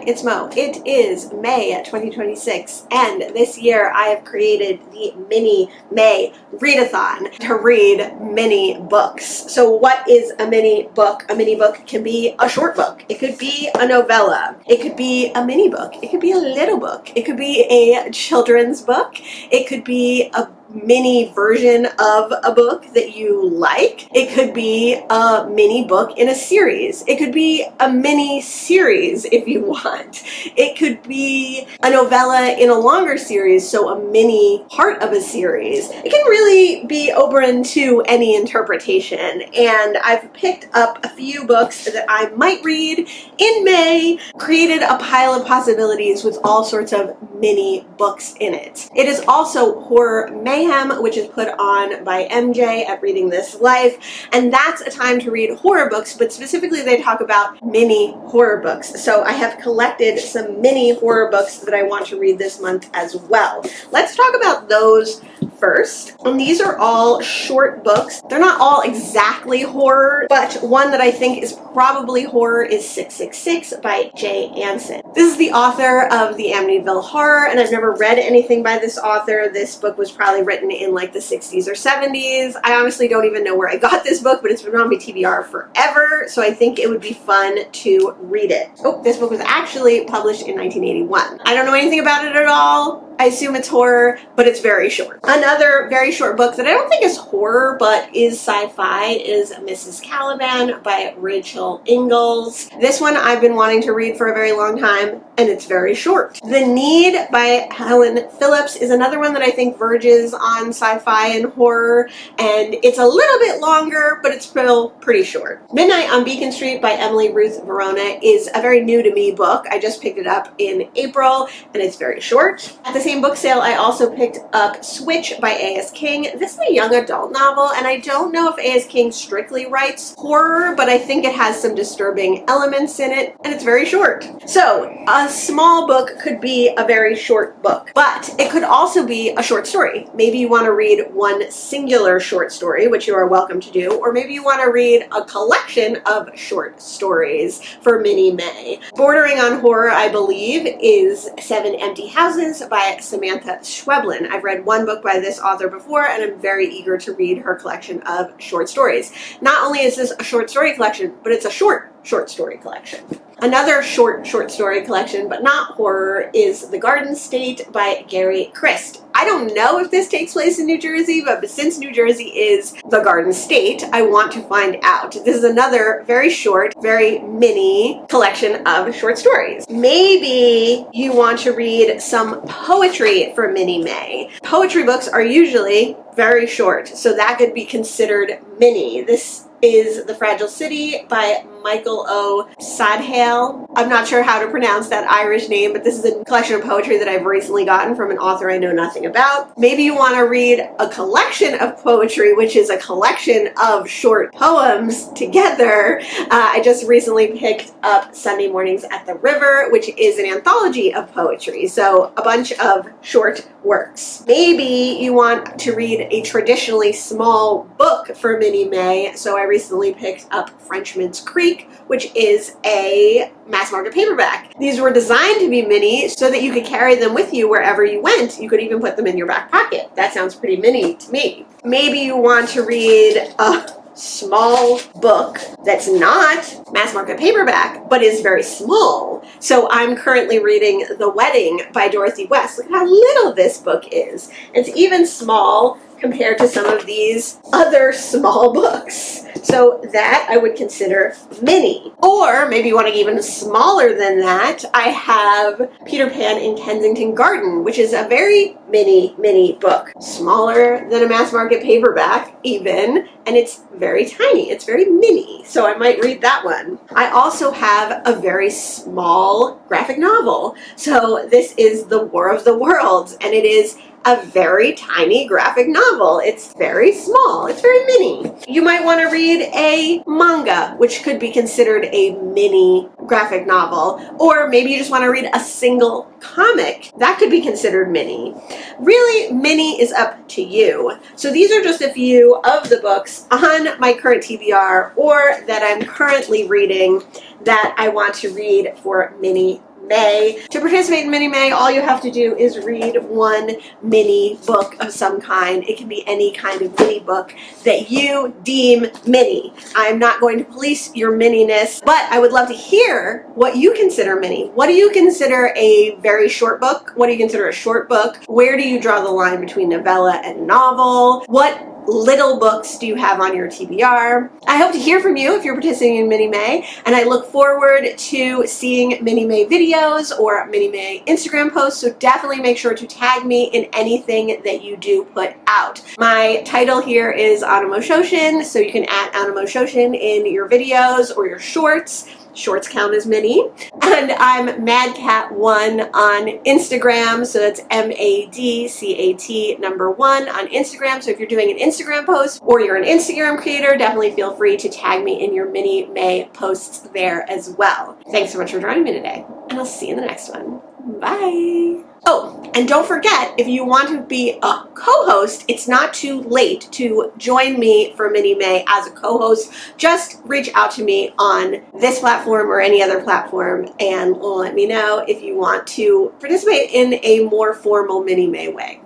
it's Mo. It is May 2026, and this year I have created the mini May Readathon to read mini books. So what is a mini book? A mini book can be a short book. It could be a novella. It could be a mini book. It could be a little book. It could be a children's book. It could be a mini version of a book that you like. It could be a mini book in a series. It could be a mini series if you want. It could be a novella in a longer series, so a mini part of a series. It can really be open to any interpretation, and I've picked up a few books that I might read in May, created a pile of possibilities with all sorts of mini books in it. It is also horror Mayhem, which is put on by MJ at Reading This Life, and that's a time to read horror books, but specifically they talk about mini horror books. So I have collected some mini horror books that I want to read this month as well. Let's talk about those first. And these are all short books. They're not all exactly horror, but one that I think is probably horror is 666 by J. Anson. This is the author of the Amityville Horror, and I've never read anything by this author. This book was probably written in like the 60s or 70s. I honestly don't even know where I got this book, but it's been on my TBR forever, so I think it would be fun to read it. Oh, this book was actually published in 1981. I don't know anything about it at all. I assume it's horror, but it's very short. Another very short book that I don't think is horror, but is sci-fi is Mrs. Caliban by Rachel Ingalls. This one I've been wanting to read for a very long time, and it's very short. The Need by Helen Phillips is another one that I think verges on sci-fi and horror, and it's a little bit longer, but it's still pretty short. Midnight on Beacon Street by Emily Ruth Verona is a very new to me book. I just picked it up in April, and it's very short. At the same book sale, I also picked up Switch by A.S. King. This is a young adult novel, and I don't know if A.S. King strictly writes horror, but I think it has some disturbing elements in it, and it's very short. So, a small book could be a very short book, but it could also be a short story. Maybe you want to read one singular short story, which you are welcome to do, or maybe you want to read a collection of short stories for mini May. Bordering on horror, I believe, is 7 Empty Houses by Samantha Schweblin. I've read one book by this author before, and I'm very eager to read her collection of short stories. Not only is this a short story collection, but it's a short story collection. Another short story collection, but not horror, is The Garden State by Gary Christ. I don't know if this takes place in New Jersey, but since New Jersey is the Garden State, I want to find out. This is another very short, very mini collection of short stories. Maybe you want to read some poetry for mini May. Poetry books are usually very short, so that could be considered mini. This is The Fragile City by Michael O. Sadhale. I'm not sure how to pronounce that Irish name, but this is a collection of poetry that I've recently gotten from an author I know nothing about. Maybe you want to read a collection of poetry, which is a collection of short poems together. I just recently picked up Sunday Mornings at the River, which is an anthology of poetry, so a bunch of short works. Maybe you want to read a traditionally small book for mini May, so I recently picked up Frenchman's Creek, which is a mass market paperback. These were designed to be mini so that you could carry them with you wherever you went. You could even put them in your back pocket. That sounds pretty mini to me. Maybe you want to read a small book that's not mass market paperback, but is very small. So I'm currently reading The Wedding by Dorothy West. Look at how little this book is. It's even small compared to some of these other small books. So that I would consider mini. Or maybe you want to get even smaller than that. I have Peter Pan in Kensington Garden, which is a very mini book. Smaller than a mass market paperback even, and it's very tiny. It's very mini, so I might read that one. I also have a very small graphic novel. So this is The War of the Worlds, and it is a very tiny graphic novel. It's very small. It's very mini. You might want to read a manga, which could be considered a mini graphic novel. Or maybe you just want to read a single comic. That could be considered mini. Really, mini is up to you. So these are just a few of the books on my current TBR or that I'm currently reading that I want to read for mini May. To participate in Mini May, all you have to do is read one mini book of some kind. It can be any kind of mini book that you deem mini. I'm not going to police your mininess, but I would love to hear what you consider mini. What do you consider a very short book? What do you consider a short book? Where do you draw the line between novella and novel? What little books do you have on your TBR? I hope to hear from you if you're participating in Mini May, and I look forward to seeing Mini May videos or Mini May Instagram posts, so definitely make sure to tag me in anything that you do put out. My title here is Animo-shoshin, so you can add Animo-shoshin in your videos or your shorts. Shorts count as mini. And I'm madcat1 on Instagram, so that's MADCAT number 1 on Instagram. So if you're doing an Instagram post or you're an Instagram creator, definitely feel free to tag me in your Mini May posts there as well. Thanks so much for joining me today, and I'll see you in the next one. Bye! Oh, and don't forget, if you want to be a co-host, it's not too late to join me for Mini May as a co-host. Just reach out to me on this platform or any other platform and let me know if you want to participate in a more formal Mini May way.